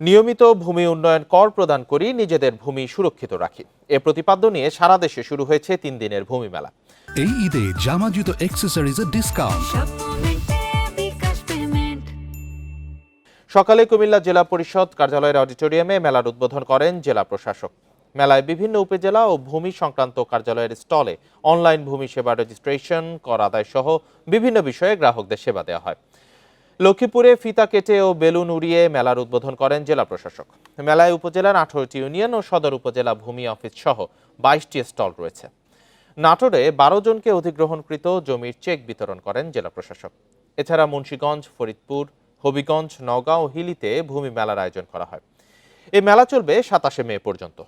নিয়মিত ভূমি উন্নয়ন কর প্রদান করি, নিজেদের ভূমি সুরক্ষিত রাখি, এ প্রতিপাদ্য নিয়ে সারা দেশে শুরু হয়েছে 3 দিনের ভূমি মেলা। এই ঈদে জামা জুতো অ্যাক্সেসরিজের ডিসকাউন্ট। সকালে কুমিল্লা জেলা পরিষদ কার্যালয়ের অডিটোরিয়ামে মেলার উদ্বোধন করেন জেলা প্রশাসক। মেলায় বিভিন্ন উপজেলা ও ভূমি সংক্রান্ত কার্যালয়ের স্টলে অনলাইন ভূমি সেবা রেজিস্ট্রেশন, কর আদায় সহ বিভিন্ন বিষয়ে গ্রাহকদের সেবা দেওয়া হয়। লক্ষ্মীপুরে ফিতা কেটে ও বেলুন উড়িয়ে মেলার উদ্বোধন করেন জেলা প্রশাসক। মেলায় উপজেলার 18টি ইউনিয়ন ও সদর উপজেলা ভূমি অফিস সহ 22টি স্টল রয়েছে। নাটোরে 12 জনকে অধিগ্রহণকৃত জমির চেক বিতরণ করেন জেলা প্রশাসক। এছাড়া মুন্সিগঞ্জ, ফরিদপুর, হবিগঞ্জ, নওগাঁ ও হিলিতে ভূমি মেলার আয়োজন করা হয়। এই মেলা চলবে 27 মে পর্যন্ত।